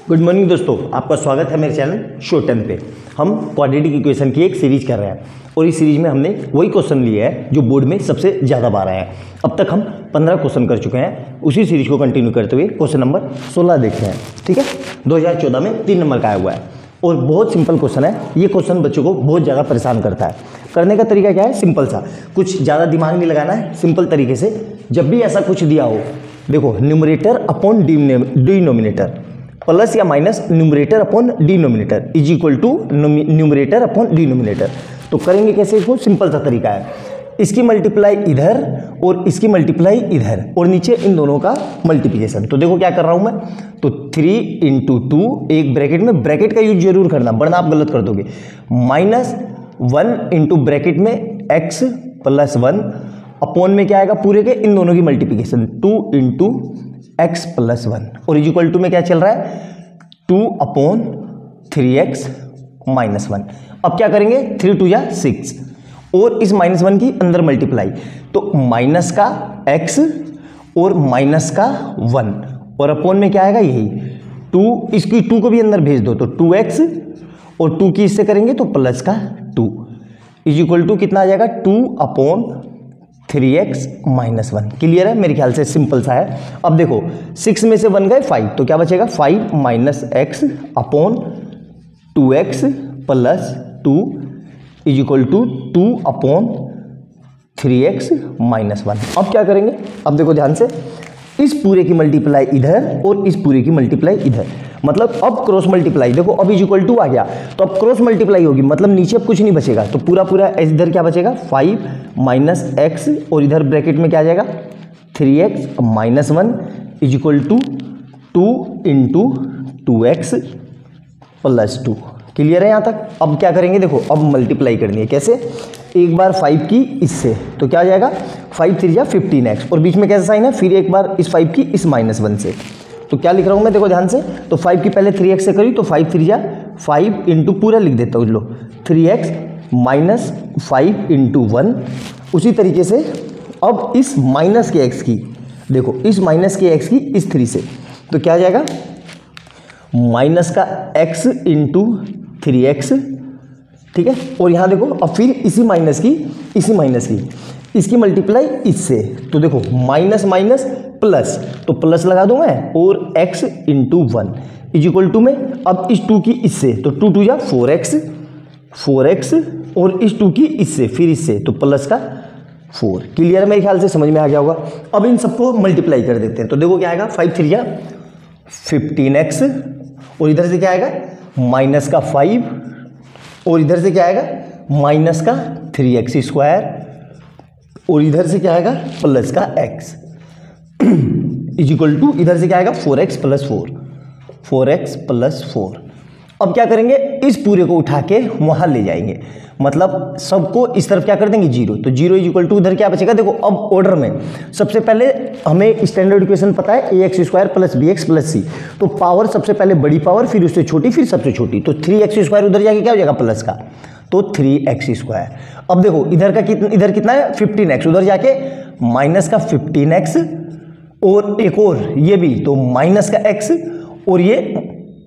Good morning दोस्तों, आपका स्वागत है मेरे चैनल शो 10 पे। हम क्वाड्रेटिक इक्वेशन की एक सीरीज कर रहे हैं और इस सीरीज में हमने वही क्वेश्चन लिए हैं जो बोर्ड में सबसे ज़्यादा बार आए हैं। अब तक हम 15 क्वेश्चन कर चुके हैं। उसी सीरीज को कंटिन्यू करते हुए क्वेश्चन नंबर 16 देखते हैं। ठीक है, 2014 में 3 नंबर का आया हुआ है और बहुत सिंपल क्वेश्चन है। ये क्वेश्चन बच्चों को बहुत ज़्यादा परेशान करता है। करने का तरीका क्या है? सिंपल सा, कुछ ज़्यादा दिमाग नहीं लगाना है। सिंपल तरीके से जब भी ऐसा कुछ दिया हो, देखो न्यूमरेटर अपॉन डिनोमिनेटर प्लस या minus numerator upon denominator is equal to numerator upon denominator. तो करेंगे कैसे इसको? सिंपल सा तरीका है, इसकी मल्टीप्लाई इधर और इसकी मल्टीप्लाई इधर और नीचे इन दोनों का मल्टीप्लिकेशन। तो देखो क्या कर रहा हूं मैं, तो 3 × 2 एक ब्रैकेट में, ब्रैकेट का यूज जरूर करना वरना आप गलत कर दोगे, -1 इंटू ब्रैकेट में x + 1 अपॉन में क्या आएगा पूरे के इन दोनों की मल्टीप्लिकेशन 2 × x + 1 और इज इक्वल टू में क्या चल रहा है 2/3x - 1। अब क्या करेंगे, 3 × 2 = 6 और इस -1 की अंदर मल्टीप्लाई, तो माइनस का x और माइनस का 1 और अपॉन में क्या आएगा यही 2, इसकी 2 को भी अंदर भेज दो तो 2x और 2 की इससे करेंगे तो प्लस का 2 इज इक्वल टू कितना आ जाएगा 2/3x - 1। क्लियर है? मेरे ख्याल से सिंपल सा है। अब देखो 6 में से 1 गए 5, तो क्या बचेगा 5 - x upon 2x + 2 is equal to 2/3x - 1। अब क्या करेंगे, अब देखो ध्यान से, इस पूरे की मल्टीप्लाई इधर और इस पूरे की मल्टीप्लाई इधर, मतलब अब क्रॉस मल्टीप्लाई, देखो अब इज इक्वल टू आ गया तो अब क्रॉस मल्टीप्लाई होगी, मतलब नीचे अब कुछ नहीं बचेगा, तो पूरा पूरा इधर क्या बचेगा 5 - x और इधर ब्रैकेट में क्या आ जाएगा 3x - 1 is equal to 2 × 2x + 2। Clear है यहाँ तक? अब क्या करेंगे, देखो अब मल्टीप्लाई करनी है। कैसे? एक बार 5 की इससे, तो क्या आ जाएगा 5 × 3 = 15x और बीच में कैसा साइन है, फिर एक बार इस 5 की इस -1 से, तो क्या लिख रहा हूँ मैं, देखो ध्यान से, तो 5 की पहले 3x से करी तो 5 × 3 = 5 इंटू पूरा लिख देता हूँ, लो 3x - 5 × 1। उसी तरीके से अब इस माइनस के x की, देखो इस माइनस के x की इस 3 से, तो क्या आ जाएगा माइनस का x × 3x। ठीक है, और यहाँ देखो अब फिर इसी माइनस की इसकी मल्टीप्लाई इससे, तो देखो माइनस माइनस प्लस, तो प्लस लगा दूं मैं और x × 1 इज इक्वल टू में, अब इस 2 की इससे, तो 2 × 2 = 4x और इस 2 की इससे फिर इससे, तो प्लस का 4। क्लियर है? मेरे ख्याल से समझ में आ गया होगा। अब इन सबको मल्टीप्लाई कर देते हैं, तो देखो क्या आएगा 5 × 3 = 15x और इधर से क्या आएगा माइनस का 5 और इधर से क्या आएगा माइनस का 3x² और इधर से क्या आएगा प्लस का x इज इक्वल टू, इधर से क्या आएगा 4x + 4। अब क्या करेंगे, इस पूरे को उठा के वहां ले जाएंगे, मतलब सबको इस तरफ क्या कर देंगे 0, तो 0 इज इक्वल टू उधर क्या बचेगा, देखो अब ऑर्डर में सबसे पहले हमें स्टैंडर्ड इक्वेशन पता है ax² + bx + c, तो पावर सबसे पहले बड़ी पावर फिर उससे छोटी फिर सबसे छोटी, तो 3x² उधर जाके क्या हो जाएगा प्लस का, तो 3x²। अब देखो इधर कितना है 15x, उधर जाके माइनस का 15x और एक और ये भी, तो माइनस का x और ये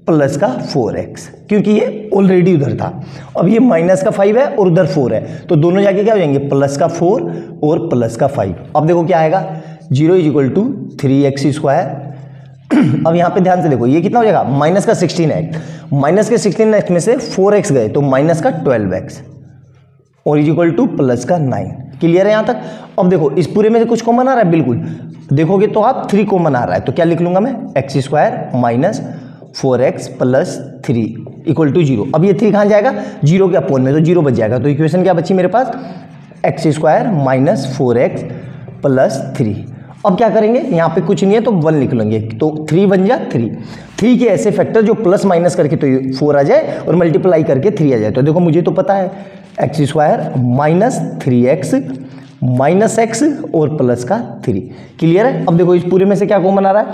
प्लस का 4x, क्योंकि ये ऑलरेडी उधर था। अब ये माइनस का 5 है और उधर 4 है, तो दोनों जाके क्या हो जाएंगे प्लस का 4 और प्लस का 5। अब देखो क्या आएगा 0 इज इक्वल टू 3x²। अब यहाँ पे ध्यान से देखो ये कितना हो जाएगा माइनस का 16x, माइनस के 16x में से 4x गए तो माइनस का 12x और इज इक्वल टू प्लस का 9। क्लियर है यहाँ तक? अब देखो इस पूरे में से कुछ कॉमन आ रहा है, बिल्कुल देखोगे तो आप 3 कॉमन आ रहा है, तो क्या लिख लूंगा मैं x² - 4x + 3 इक्वल टू 0। अब ये 3 कहाँ जाएगा 0 के अपोन में, तो 0 बच जाएगा, तो इक्वेशन क्या बची मेरे पास x² - 4x + 3। अब क्या करेंगे, यहाँ पे कुछ नहीं है तो 1 लिख लेंगे, तो 3 बन जा 3 के ऐसे फैक्टर जो प्लस माइनस करके तो 4 आ जाए और मल्टीप्लाई करके 3 आ जाए। तो देखो मुझे तो पता है x² - 3x -x और प्लस का 3। क्लियर है? अब देखो इस पूरे में से क्या कॉमन आ रहा है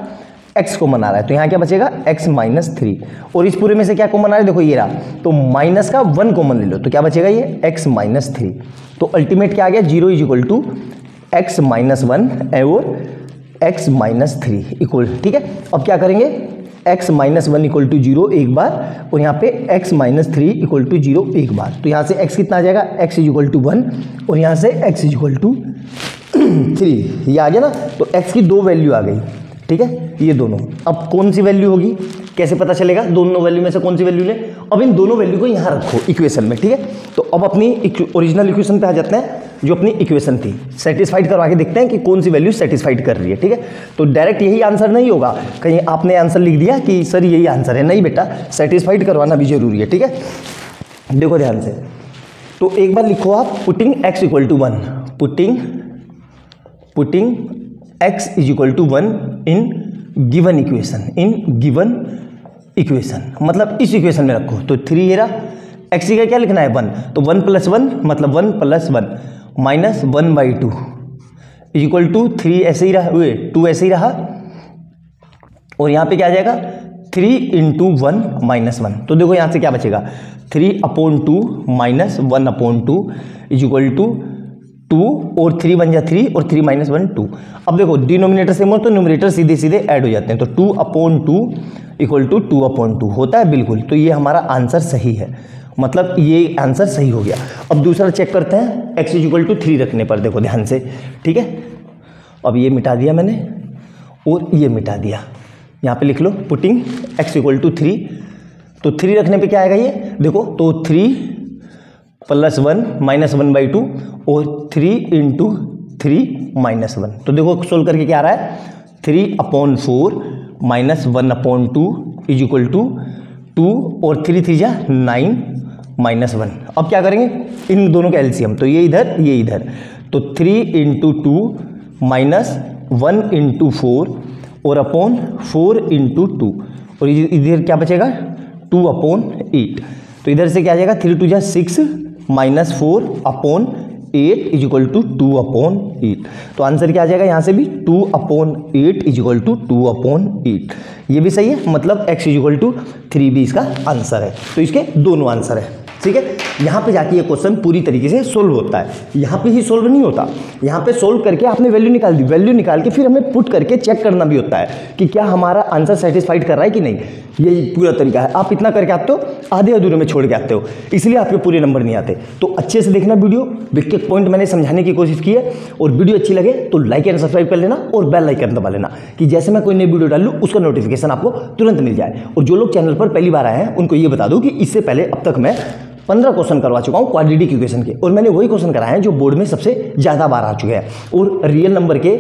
x कॉमन आ रहा है, तो यहाँ क्या बचेगा x - 3 और इस पूरे में से क्या कॉमन आ रहा है, देखो ये रहा, तो माइनस का 1 कॉमन ले लो, तो क्या बचेगा ये x - 3। तो अल्टीमेट क्या आ गया 0 इज इक्वल टू x - 1 और x - 3 इक्वल। ठीक है, अब क्या करेंगे x माइनस 1 इक्वल टू 0 एक बार, और यहाँ पे x माइनस 3 इक्वल टू 0 एक बार। तो यहाँ से x कितना आ जाएगा, x इज इक्वल टू 1, और यहाँ से x इज इक्वल टू 3, ये आ गया ना। तो x की दो वैल्यू आ गई, ठीक है, ये दोनों। अब कौन सी वैल्यू होगी, कैसे पता चलेगा दोनों वैल्यू में से कौन सी वैल्यू ले। अब इन दोनों वैल्यू को यहाँ रखो इक्वेशन में, ठीक है। तो अब अपनी ओरिजिनल इक्वेशन पे आ जाते हैं, जो अपनी इक्वेशन थी, सेटिस्फाइड करवा के देखते हैं कि कौन सी वैल्यू सेटिस्फाइड कर रही है, ठीक है। तो डायरेक्ट यही आंसर नहीं होगा, कहीं आपने आंसर लिख दिया कि सर यही आंसर है, नहीं बेटा, सेटिस्फाइड करवाना भी जरूरी है, ठीक है। देखो ध्यान से, तो एक बार लिखो आप putting x equal to 1, putting x is equal to 1 in given equation, मतलब इस इक्वेशन में रखो। तो 3 ये रहा, x का क्या लिखना है 1, तो 1 प्लस 1 मतलब 1 plus 1 minus 1/2 is equal to 3 ऐसे ही रहा, 2 ऐसे ही रहा, और यहाँ पे क्या आ जाएगा 3 इंटू 1 माइनस 1। तो देखो यहाँ से क्या बचेगा 3/2 माइनस 1/2 इज इक्वल टू 2, और 3 बन जाए 3, और 3 माइनस 1 2। अब देखो डिनोमिनेटर सेम हो तो न्यूमरेटर सीधे सीधे ऐड हो जाते हैं, तो 2/2 इक्वल टू 2/2 होता है बिल्कुल। तो ये हमारा आंसर सही है, मतलब ये आंसर सही हो गया। अब दूसरा चेक करते हैं x इज इक्वल टू 3 रखने पर, देखो ध्यान से, ठीक है। अब ये मिटा दिया मैंने और ये मिटा दिया, यहाँ पे लिख लो पुटिंग x इक्वल टू 3। तो 3 रखने पे क्या आएगा ये देखो, तो 3 प्लस 1 माइनस 1/2 और 3 इंटू 3 माइनस 1। तो देखो सोल्व करके क्या आ रहा है 3/4 माइनस 1/2 इज इक्वल टू 2, और 3 3 जा 9 माइनस 1। अब क्या करेंगे इन दोनों का एलसीएम, तो ये इधर ये इधर, तो 3 इंटू 2 माइनस 1 इंटू 4 और अपॉन 4 इंटू 2, और इधर क्या बचेगा 2/8। तो इधर से क्या आ जाएगा 3 2 जा 6 माइनस 4/8 इज इक्वल टू 2/8। तो आंसर क्या आ जाएगा यहाँ से भी 2/8 इज इक्वल टू 2/8। ये भी सही है, मतलब x इज इक्वल टू 3 भी इसका आंसर है। तो इसके दोनों आंसर है, ठीक है। यहाँ पे जाके ये क्वेश्चन पूरी तरीके से सोल्व होता है, यहाँ पे ही सोल्व नहीं होता, यहाँ पे सोल्व करके आपने वैल्यू निकाल दी, वैल्यू निकाल के फिर हमें पुट करके चेक करना भी होता है कि क्या हमारा आंसर सेटिस्फाइड कर रहा है कि नहीं। यही पूरा तरीका है। आप इतना करके आते हो, आधे अधूरे में छोड़ के आते हो, इसलिए आपके पूरे नंबर नहीं आते। तो अच्छे से देखना वीडियो, एक एक पॉइंट मैंने समझाने की कोशिश की है, और वीडियो अच्छी लगे तो लाइक एंड सब्सक्राइब कर लेना और बेल आइकन दबा लेना कि जैसे मैं कोई नई वीडियो डाल लूँ उसका नोटिफिकेशन आपको तुरंत मिल जाए। और जो लोग चैनल पर पहली बार आए हैं उनको ये बता दूँ कि इससे पहले अब तक मैं 15 क्वेश्चन करवा चुका हूँ क्वाड्रेटिक इक्वेशन के, और मैंने वही क्वेश्चन कराए हैं जो बोर्ड में सबसे ज़्यादा बार आ चुके हैं, और रियल नंबर के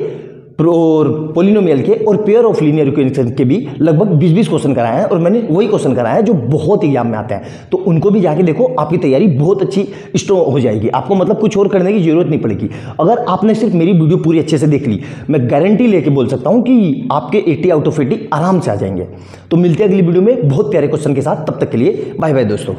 और पोलिनोमियल के और पेयर ऑफ लीनियर इक्वेशन के भी लगभग 20-20 क्वेश्चन कराए हैं, और मैंने वही क्वेश्चन कराए हैं जो बहुत एग्जाम में आते हैं। तो उनको भी जाके देखो, आपकी तैयारी बहुत अच्छी स्ट्रॉन्ग हो जाएगी, आपको मतलब कुछ और करने की जरूरत नहीं पड़ेगी। अगर आपने सिर्फ मेरी वीडियो पूरी अच्छे से देख ली, मैं गारंटी लेके बोल सकता हूँ कि आपके 80 आउट ऑफ 80 आराम से आ जाएंगे। तो मिलते हैं अगली वीडियो में बहुत प्यारे क्वेश्चन के साथ, तब तक के लिए बाय बाय दोस्तों।